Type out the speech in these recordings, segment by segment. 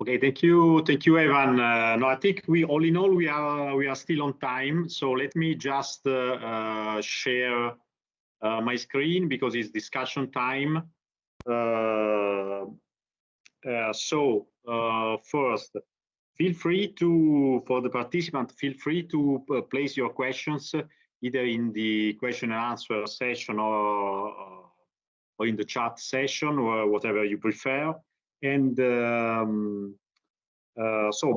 Okay, thank you, Evan. No, I think all in all we are still on time. So let me just share my screen because it's discussion time. First, feel free to, for the participant, feel free to place your questions either in the question and answer session or in the chat session or whatever you prefer. And so,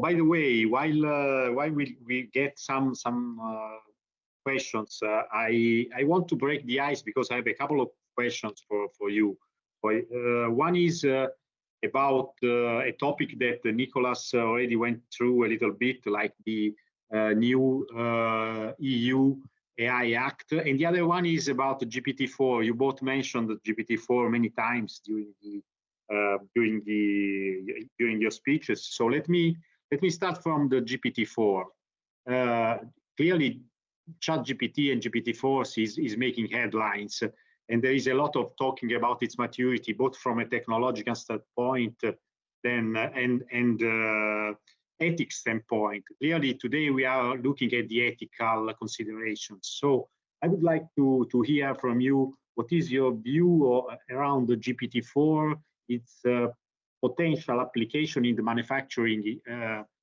by the way, while we get some questions, I want to break the ice because I have a couple of questions for you. One is about a topic that Nicholas already went through a little bit, like the new EU AI Act, and the other one is about GPT-4. You both mentioned GPT-4 many times during your speeches. So let me start from the GPT-4. Clearly, ChatGPT and GPT-4 is making headlines, and there is a lot of talking about its maturity, both from a technological standpoint and ethics standpoint. Clearly, today we are looking at the ethical considerations. So I would like to hear from you, what is your view around the GPT-4, its potential application in the manufacturing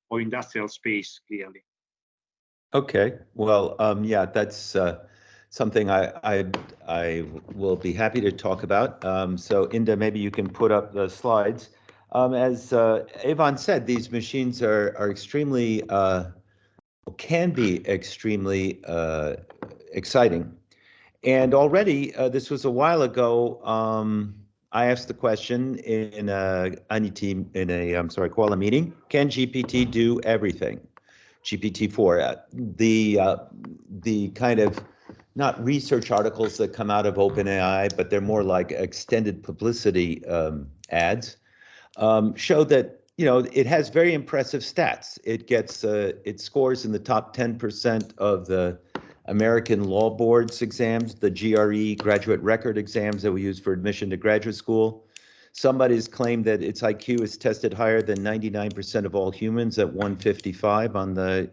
or industrial space, clearly? Okay, well, yeah, that's something I will be happy to talk about. So Inda, maybe you can put up the slides. As Evan said, these machines are extremely, can be extremely exciting. And already, this was a while ago, I asked the question in a COALA meeting, can GPT do everything? GPT-4, the kind of, not research articles that come out of OpenAI, but they're more like extended publicity ads, show that, you know, it has very impressive stats. It gets, it scores in the top 10% of the American Law Board's exams, the GRE graduate record exams that we use for admission to graduate school. Somebody's claimed that its IQ is tested higher than 99% of all humans at 155 on the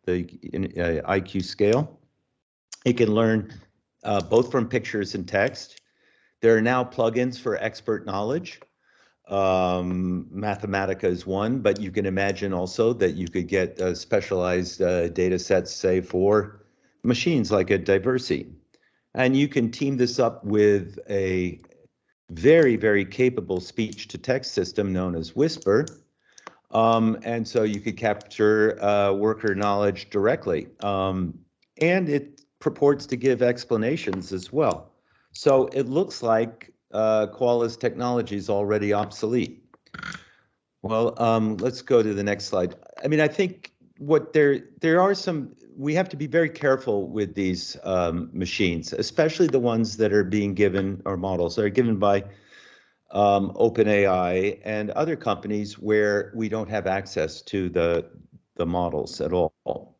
IQ scale. It can learn both from pictures and text. There are now plugins for expert knowledge. Mathematica is one, but you can imagine also that you could get specialized data sets, say, for machines like a Diversity. And you can team this up with a very, very capable speech-to-text system known as Whisper. And so you could capture worker knowledge directly. And it purports to give explanations as well. So it looks like COALA's technology is already obsolete. Well, let's go to the next slide. I mean, I think what there are some, we have to be very careful with these machines, especially the ones that are being given, or models that are given by OpenAI and other companies where we don't have access to the models at all.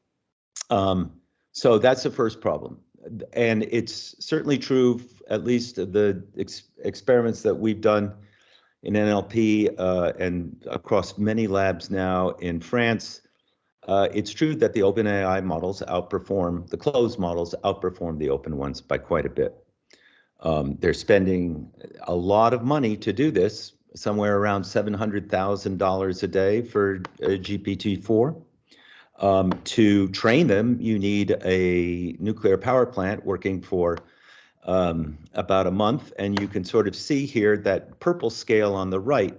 So that's the first problem. And it's certainly true, at least the experiments that we've done in NLP and across many labs now in France. It's true that the OpenAI models outperform, the closed models outperform the open ones by quite a bit. They're spending a lot of money to do this, somewhere around $700,000 a day for GPT-4. To train them, you need a nuclear power plant working for about a month, and you can sort of see here that purple scale on the right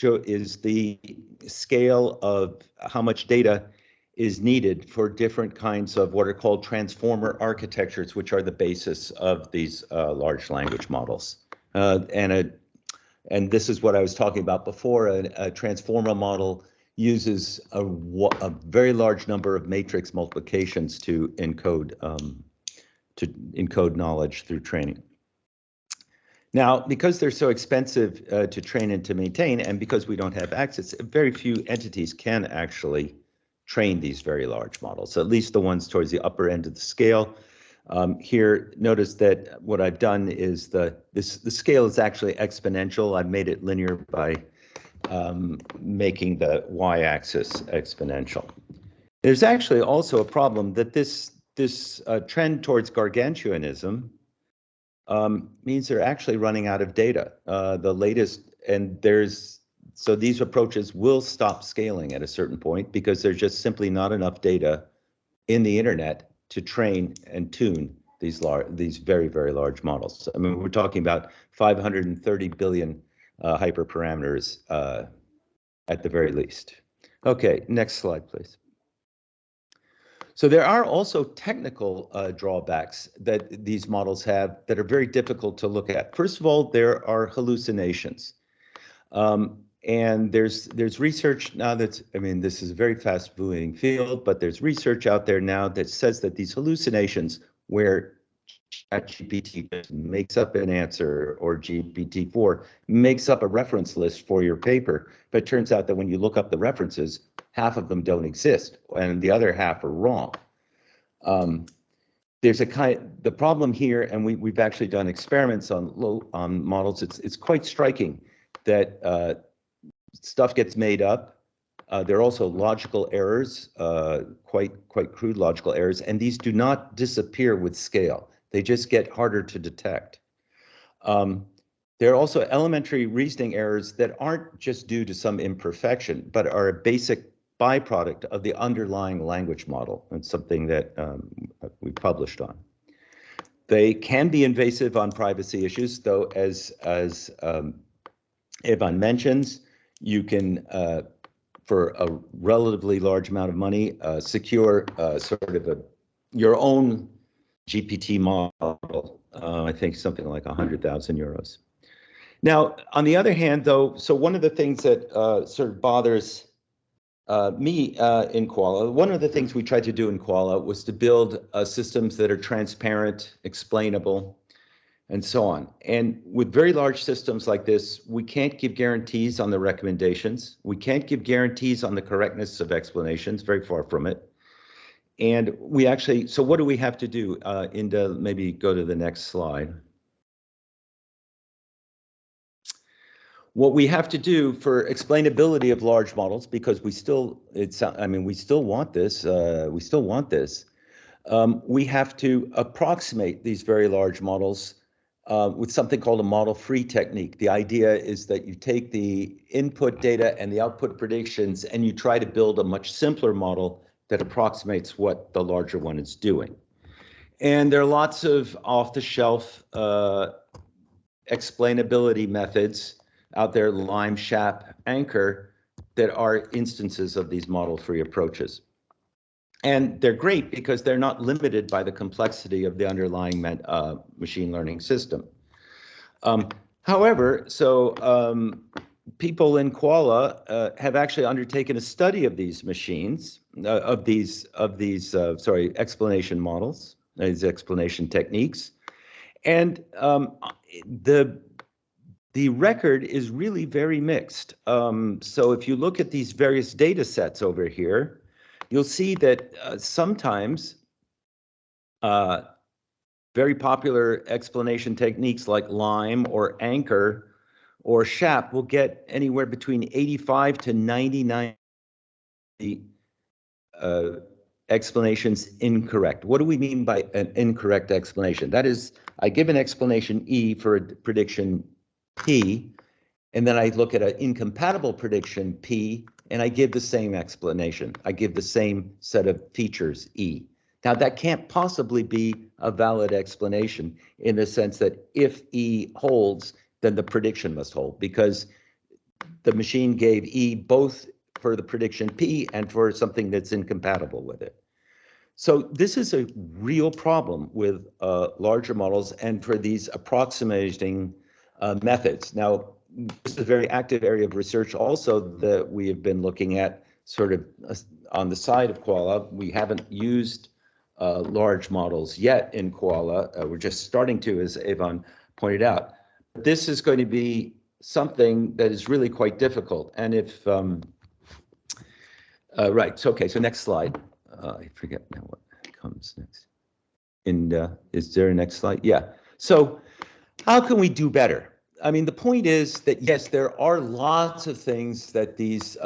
is the scale of how much data is needed for different kinds of what are called transformer architectures, which are the basis of these large language models. And this is what I was talking about before. A transformer model uses a very large number of matrix multiplications to encode knowledge through training. Now, because they're so expensive to train and to maintain, and because we don't have access, very few entities can actually train these very large models, at least the ones towards the upper end of the scale. Here, notice that what I've done is the scale is actually exponential. I've made it linear by making the y-axis exponential. There's actually also a problem that this trend towards gargantuanism means they're actually running out of data. The latest, and so these approaches will stop scaling at a certain point because there's just simply not enough data in the internet to train and tune these very, very large models. I mean, we're talking about 530 billion hyperparameters at the very least. Okay, next slide, please. So there are also technical drawbacks that these models have that are very difficult to look at. First of all, there are hallucinations. And there's research now that's, I mean, this is a very fast-moving field, but there's research out there now that says that these hallucinations where ChatGPT just makes up an answer or GPT-4 makes up a reference list for your paper, but it turns out that when you look up the references, half of them don't exist and the other half are wrong. There's the problem here, and we've actually done experiments on models. It's quite striking that stuff gets made up. There are also logical errors, quite crude logical errors, and these do not disappear with scale. They just get harder to detect. There are also elementary reasoning errors that aren't just due to some imperfection, but are a basic byproduct of the underlying language model. It's something that we published on. They can be invasive on privacy issues, though, as Evan mentions, you can, for a relatively large amount of money, secure sort of your own GPT model. I think something like 100,000 euros. Now, on the other hand, though, so one of the things that sort of bothers me in COALA, one of the things we tried to do in COALA was to build systems that are transparent, explainable, and so on. And with very large systems like this, we can't give guarantees on the recommendations. We can't give guarantees on the correctness of explanations, very far from it. And we actually, so what do we have to do? Maybe go to the next slide. What we have to do for explainability of large models, because we still want this, we have to approximate these very large models with something called a model-free technique. The idea is that you take the input data and the output predictions and you try to build a much simpler model that approximates what the larger one is doing. And there are lots of off-the-shelf explainability methods out there, Lime, SHAP, Anchor, that are instances of these model-free approaches. And they're great because they're not limited by the complexity of the underlying machine learning system. However, people in COALA have actually undertaken a study of these machines, explanation models, these explanation techniques, and the record is really very mixed. So if you look at these various data sets over here, you'll see that sometimes very popular explanation techniques like Lime or Anchor or SHAP will get anywhere between 85 to 99 explanations incorrect. What do we mean by an incorrect explanation? That is, I give an explanation E for a prediction P, and then I look at an incompatible prediction P, and I give the same explanation. I give the same set of features E. Now, that can't possibly be a valid explanation in the sense that if E holds, then the prediction must hold, because the machine gave E both for the prediction P and for something that's incompatible with it. So this is a real problem with larger models and for these approximating methods. Now, this is a very active area of research also that we have been looking at sort of on the side of COALA. We haven't used large models yet in COALA. We're just starting to, as Evan pointed out. This is going to be something that is really quite difficult. And if, right, so okay, so next slide. I forget now what comes next. And is there a next slide? Yeah, so how can we do better? I mean, the point is that, yes, there are lots of things that these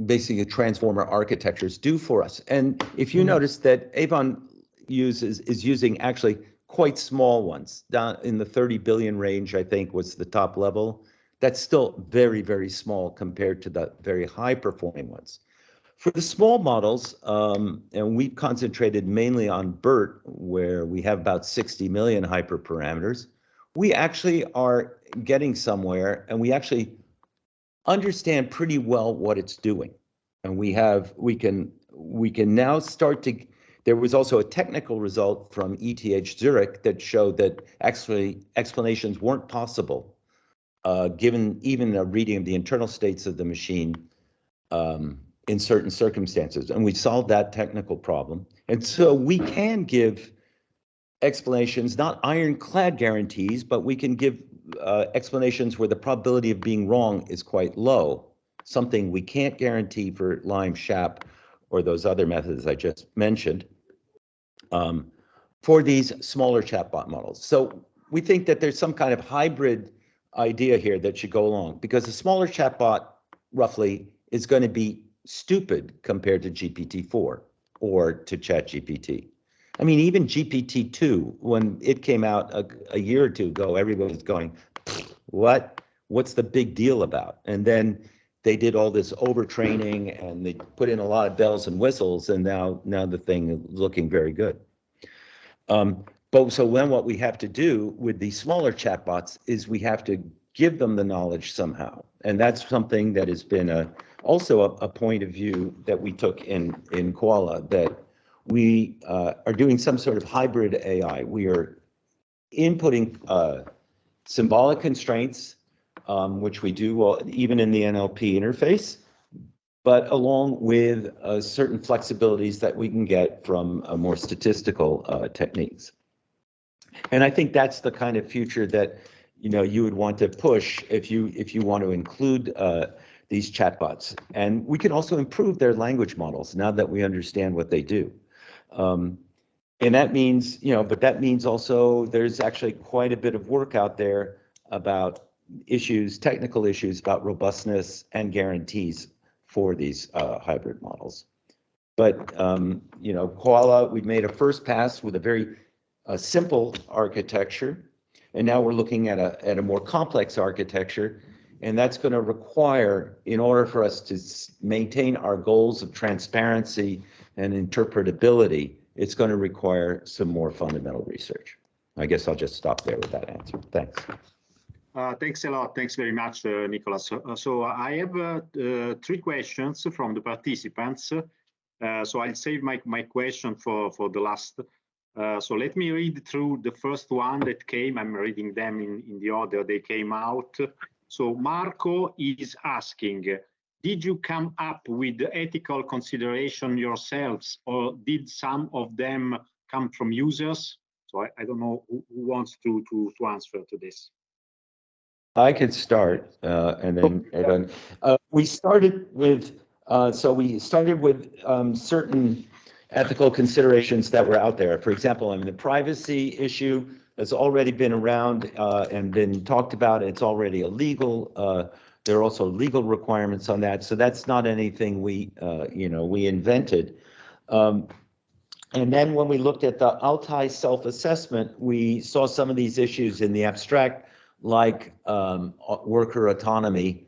basically transformer architectures do for us. And if you notice that Avon is using actually quite small ones, down in the 30 billion range, I think was the top level. That's still very, very small compared to the very high performing ones. For the small models, and we've concentrated mainly on BERT, where we have about 60 million hyperparameters, we actually are getting somewhere, and we actually understand pretty well what it's doing. And we can now start to. There was also a technical result from ETH Zurich that showed that actually explanations weren't possible, given even a reading of the internal states of the machine in certain circumstances. And we solved that technical problem. And so we can give explanations, not ironclad guarantees, but we can give explanations where the probability of being wrong is quite low, something we can't guarantee for Lime, SHAP, or those other methods I just mentioned, for these smaller chatbot models. So we think that there's some kind of hybrid idea here that should go along, because a smaller chatbot roughly is going to be stupid compared to GPT-4 or to ChatGPT. I mean, even GPT-2, when it came out a year or two ago, everybody was going, what? What's the big deal about? And then they did all this overtraining and they put in a lot of bells and whistles, and now the thing is looking very good. But so then what we have to do with these smaller chatbots is we have to give them the knowledge somehow. And that's something that has been also a point of view that we took in COALA, that we are doing some sort of hybrid AI. We are inputting symbolic constraints, which we do even in the NLP interface, but along with certain flexibilities that we can get from more statistical techniques. And I think that's the kind of future that you would want to push if you want to include these chatbots. And we can also improve their language models now that we understand what they do. And that means, but that means also there's actually quite a bit of work out there about technical issues about robustness and guarantees for these hybrid models. But, COALA, we've made a first pass with a very simple architecture, and now we're looking at a more complex architecture, and that's going to require, in order for us to maintain our goals of transparency and interpretability, it's going to require some more fundamental research. I guess I'll just stop there with that answer. Thanks. Thanks a lot. Thanks very much, Nicholas. So I have 3 questions from the participants. So I'll save my question for the last. So let me read through the first one that came. I'm reading them in the order they came out. So Marco is asking, did you come up with ethical consideration yourselves, or did some of them come from users? So I don't know who wants to answer to this. I could start, and then we started with certain ethical considerations that were out there. For example, I mean, the privacy issue has already been around and been talked about. It's already illegal. There are also legal requirements on that, so that's not anything we invented. And then when we looked at the Altai self-assessment, we saw some of these issues in the abstract, like worker autonomy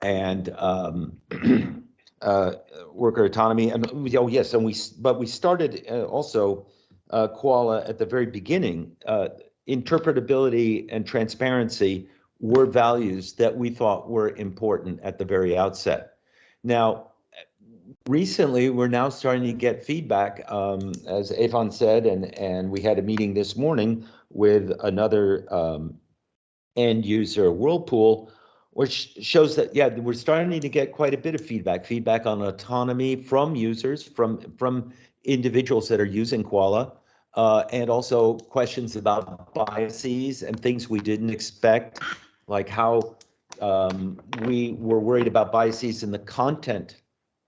and worker autonomy. And oh yes, but we started also COALA at the very beginning. Interpretability and transparency were values that we thought were important at the very outset. Now, recently, we're now starting to get feedback, as Avon said, and we had a meeting this morning with another end user, Whirlpool, which shows that, yeah, we're starting to get quite a bit of feedback on autonomy from users, from individuals that are using COALA, and also questions about biases and things we didn't expect, like how we were worried about biases in the content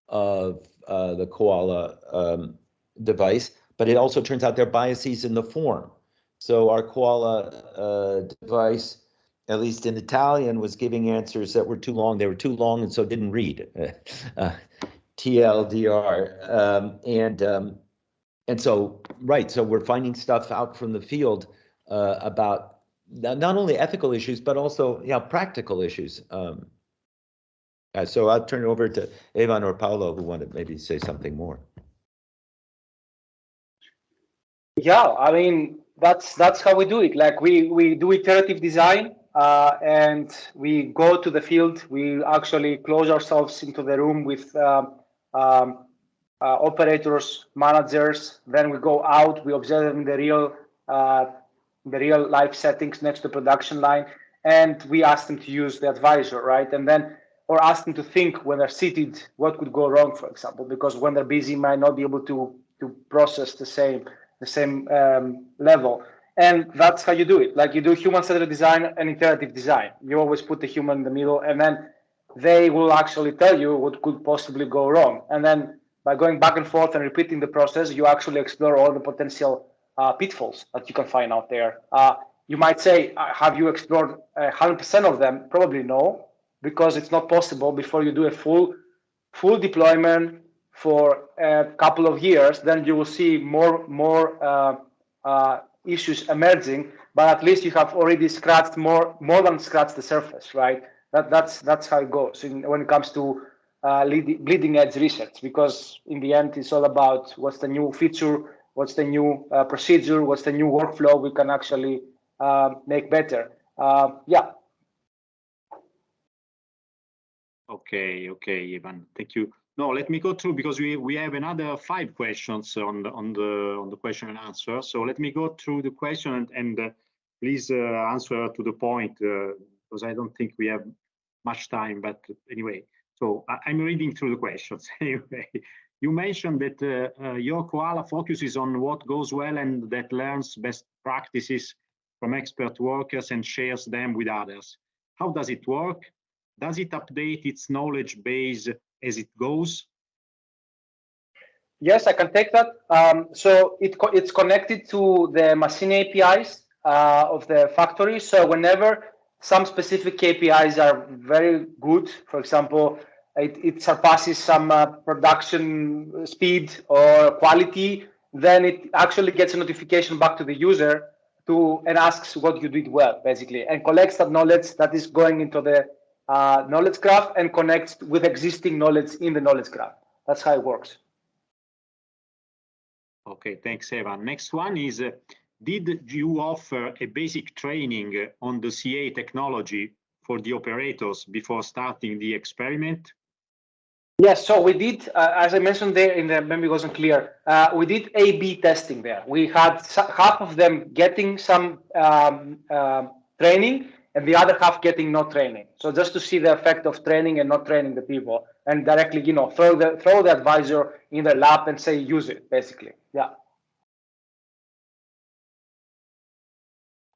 of the COALA device, but it also turns out there are biases in the form. So our COALA device at least in Italian, was giving answers that were too long. They were too long and so didn't read. TLDR. And so, right, so we're finding stuff out from the field about not only ethical issues, but also practical issues. So I'll turn it over to Evan or Paolo, who want to maybe say something more. Yeah, I mean, that's how we do it. Like we do iterative design, and we go to the field. We actually close ourselves into the room with operators, managers. Then we go out. We observe them in the real life settings next to the production line, and we ask them to use the advisor, right? And then or ask them to think when they're seated what could go wrong, for example, because when they're busy, might not be able to process the same level. And that's how you do it. Like you do human-centered design and iterative design. You always put the human in the middle, and then they will actually tell you what could possibly go wrong. And then by going back and forth and repeating the process, you actually explore all the potential pitfalls that you can find out there. You might say, have you explored 100% of them? Probably no, because it's not possible before you do a full deployment for a couple of years. Then you will see more issues emerging, but at least you have already scratched more than scratched the surface, right? That's how it goes when it comes to bleeding edge research, because in the end it's all about what's the new feature, what's the new procedure, what's the new workflow we can actually make better. Yeah. Okay, Ivan, thank you. No, let me go through because we have another 5 questions on the question and answer. So let me go through the question and please answer to the point because I don't think we have much time. But anyway, so I'm reading through the questions. Anyway, you mentioned that your COALA focuses on what goes well and that learns best practices from expert workers and shares them with others. How does it work? Does it update its knowledge base as it goes? Yes, I can take that. So it's connected to the machine APIs of the factory. So whenever some specific KPIs are very good, for example, it surpasses some production speed or quality, then it actually gets a notification back to the user and asks what you did well, basically, and collects that knowledge that is going into the knowledge graph and connects with existing knowledge in the knowledge graph. That's how it works. Okay, thanks, Evan. Next one is, did you offer a basic training on the CA technology for the operators before starting the experiment? Yes, so we did, as I mentioned there, maybe it wasn't clear, we did A/B testing there. We had half of them getting some training and the other half getting no training. So just to see the effect of training and not training the people, and directly, throw the advisor in their lap and say, use it, basically. Yeah.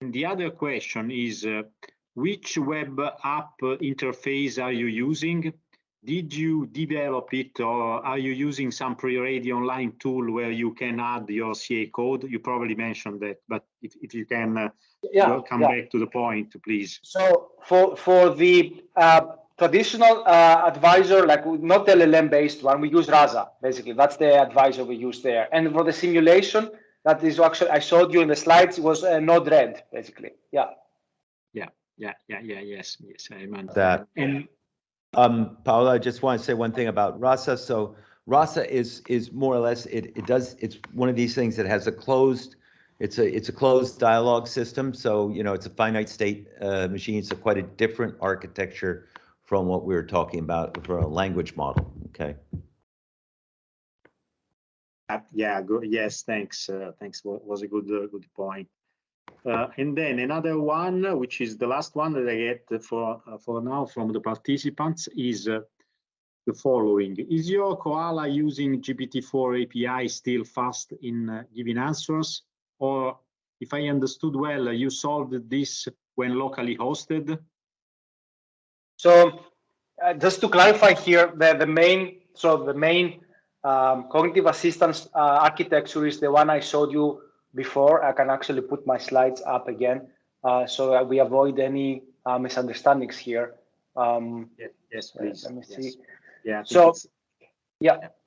And the other question is, which web app interface are you using? Did you develop it, or are you using some pre-ready online tool where you can add your CA code? You probably mentioned that, but if you can come back to the point, please. So for the traditional advisor, like not LLM based one, we use Rasa, basically. That's the advisor we use there. And for the simulation, that is actually, I showed you in the slides, it was Node-RED, basically. Yeah. Yes, I meant that. And Paola, I just want to say one thing about Rasa. So Rasa is more or less it's one of these things that has a closed dialogue system. So it's a finite state machine. It's quite a different architecture from what we were talking about for a language model. Okay. Yeah, good. Yes, thanks. Thanks. Was a good point. And then another one, which is the last one that I get for now from the participants, is the following. Is your COALA using GPT-4 API still fast in giving answers? Or if I understood well, you solved this when locally hosted? So just to clarify here, the main cognitive assistance architecture is the one I showed you before. I can actually put my slides up again so that we avoid any misunderstandings here. Yes, please. Let me see. Yeah.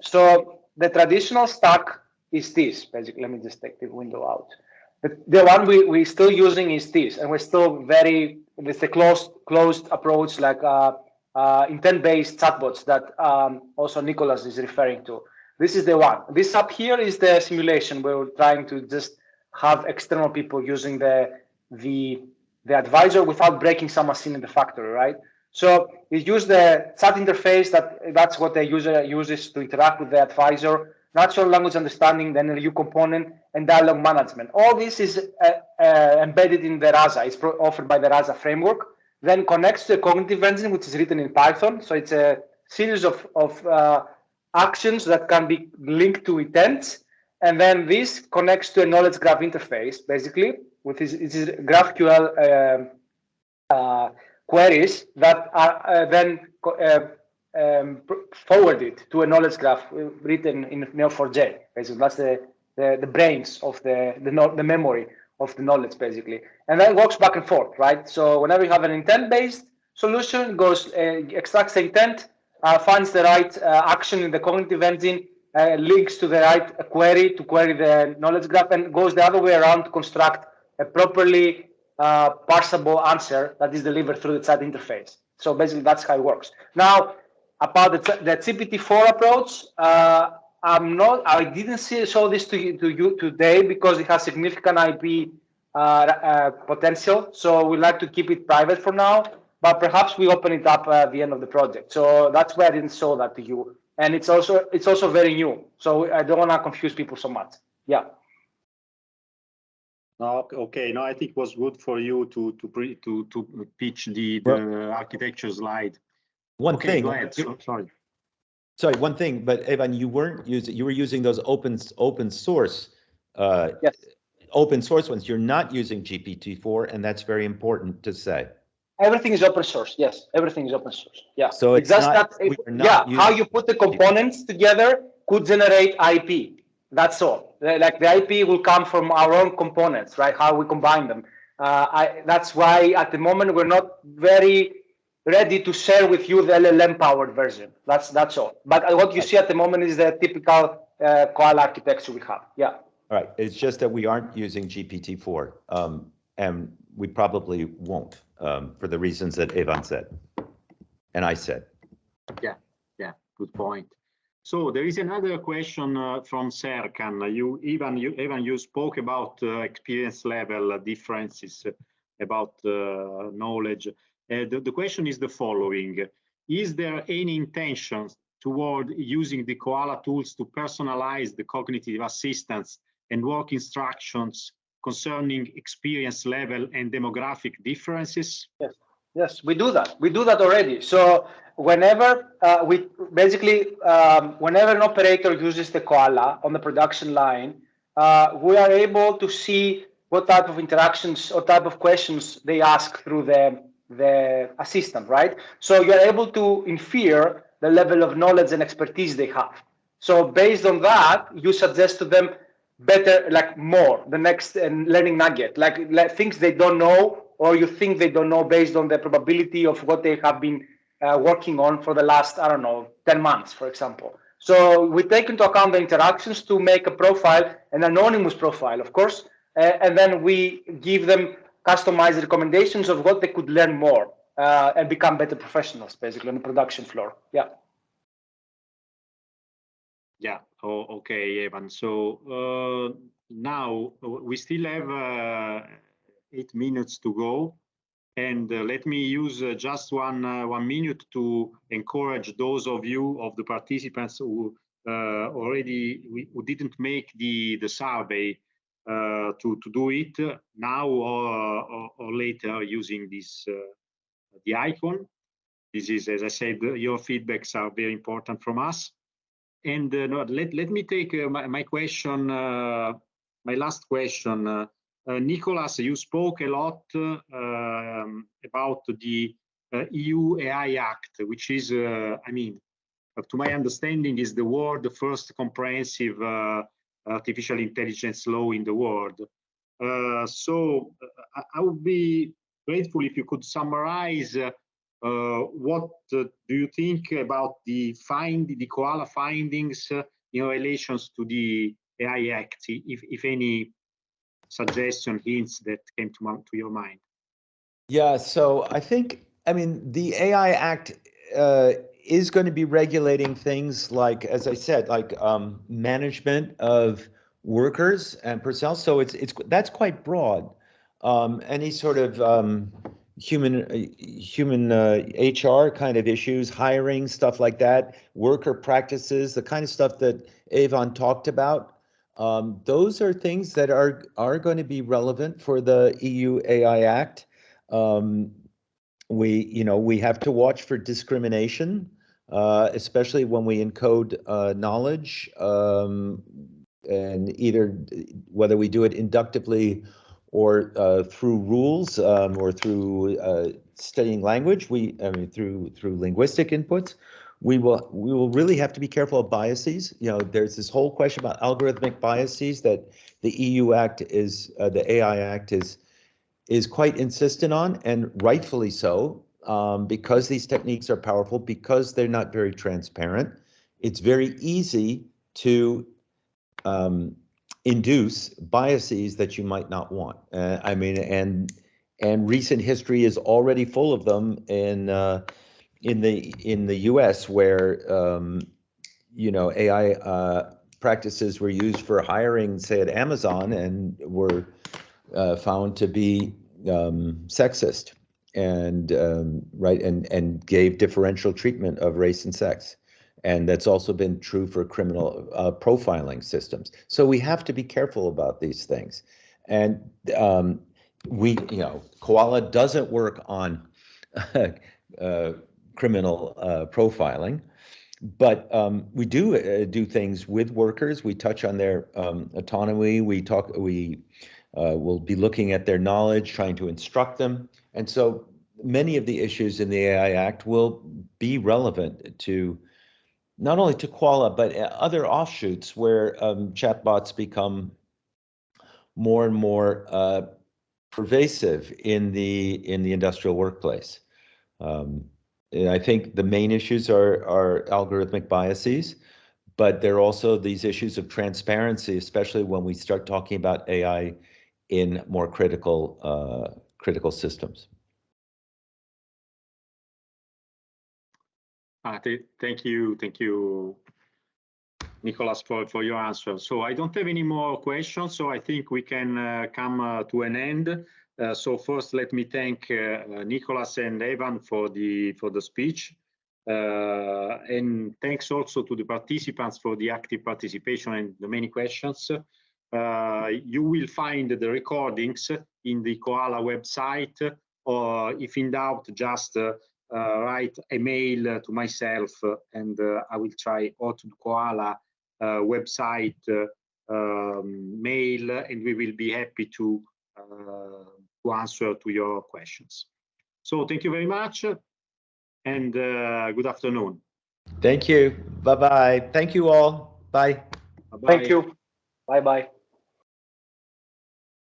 So the traditional stack is this. Basically, let me just take the window out. The one we're still using is this, and we're still with the closed approach, like intent-based chatbots that also Nicholas is referring to. This is the one. This up here is the simulation where we're trying to just have external people using the advisor without breaking some machine in the factory, right? So we use the chat interface. That's what the user uses to interact with the advisor. Natural language understanding, the NLU component, and dialogue management. All this is embedded in the RASA. It's offered by the RASA framework. Then connects to a cognitive engine, which is written in Python. So it's a series of actions that can be linked to intents. And then this connects to a knowledge graph interface, basically, with this GraphQL queries that are then forwarded to a knowledge graph written in Neo4j. Basically, that's the brains of the memory of the knowledge, basically, and then works back and forth, right? So whenever you have an intent-based solution, it goes extracts the intent, finds the right action in the cognitive engine, links to the right query to query the knowledge graph, and goes the other way around to construct a properly parsable answer that is delivered through the chat interface. So basically, that's how it works. Now, about the GPT-4 approach, I didn't show this to you today because it has significant IP potential. So we like to keep it private for now, but perhaps we open it up at the end of the project. So that's why I didn't show that to you. And it's also very new. So I don't want to confuse people so much. Yeah. Okay. No, I think it was good for you to pitch the architecture slide. One thing. Go ahead. Sorry, one thing. But Evan, you were using those open source. Yes. Open source ones. You're not using GPT-4, and that's very important to say. Everything is open source. Yes, everything is open source. Yeah. So it's just how you put the components together could generate IP. That's all. Like the IP will come from our own components, right? How we combine them. That's why at the moment we're not very ready to share with you the LLM-powered version. That's all. But what you see at the moment is the typical COALA architecture we have. Yeah. All right. It's just that we aren't using GPT-4, and we probably won't for the reasons that Evan said, and I said. Yeah. Good point. So there is another question from Serkan. Evan, you spoke about experience level differences about knowledge. The question is the following: is there any intention toward using the COALA tools to personalize the cognitive assistance and work instructions concerning experience level and demographic differences? Yes, we do that. We do that already. So whenever whenever an operator uses the COALA on the production line, we are able to see what type of interactions or type of questions they ask through the assistant, right? So you're able to infer the level of knowledge and expertise they have. So based on that, you suggest to them better, like more, the next learning nugget, like things they don't know, or you think they don't know based on the probability of what they have been working on for the last, 10 months, for example. So we take into account the interactions to make a profile, an anonymous profile, of course, and then we give them customized recommendations of what they could learn more and become better professionals, basically, on the production floor. Yeah. Yeah. Okay, Evan. So now we still have 8 minutes to go, and let me use just one minute to encourage those of the participants who who didn't make the survey to do it now or later using this the icon. This is, as I said, your feedbacks are very important from us. And let me take my question, my last question. Nicholas, you spoke a lot about the EU AI Act, which is, to my understanding, is the world's first comprehensive artificial intelligence law in the world. So I would be grateful if you could summarize what do you think about the COALA findings in relations to the AI Act, if any suggestion, hints that came to your mind? Yeah, so I mean, the AI Act is going to be regulating things like, as I said, like management of workers and personnel. So that's quite broad. Any sort of human HR kind of issues, hiring, stuff like that, worker practices, the kind of stuff that Avon talked about. Those are things that are going to be relevant for the EU AI Act. We have to watch for discrimination, especially when we encode knowledge, and either whether we do it inductively or through rules or through studying language. Through linguistic inputs. We will really have to be careful of biases. There's this whole question about algorithmic biases that the EU Act the AI Act is quite insistent on, and rightfully so, because these techniques are powerful, because they're not very transparent. It's very easy to induce biases that you might not want. And recent history is already full of them in the U.S., where AI practices were used for hiring, say, at Amazon, and were found to be sexist and gave differential treatment of race and sex. And that's also been true for criminal profiling systems. So we have to be careful about these things. And COALA doesn't work on criminal profiling, but we do things with workers. We touch on their autonomy. We'll be looking at their knowledge, trying to instruct them. And so many of the issues in the AI Act will be relevant to not only to COALA, but other offshoots where chatbots become more and more pervasive in the industrial workplace. And I think the main issues are algorithmic biases, but there are also these issues of transparency, especially when we start talking about AI in more critical systems. Thank you, Nicholas, for your answer. So I don't have any more questions, so I think we can come to an end. So first, let me thank Nicholas and Evan for the speech, and thanks also to the participants for the active participation and the many questions. You will find the recordings in the COALA website, or if in doubt, just write a mail to myself, and I will try, or to the COALA website mail, and we will be happy to answer to your questions. So thank you very much, and good afternoon. Thank you. Bye-bye. Thank you all. Bye. Bye-bye. Thank you. Bye-bye.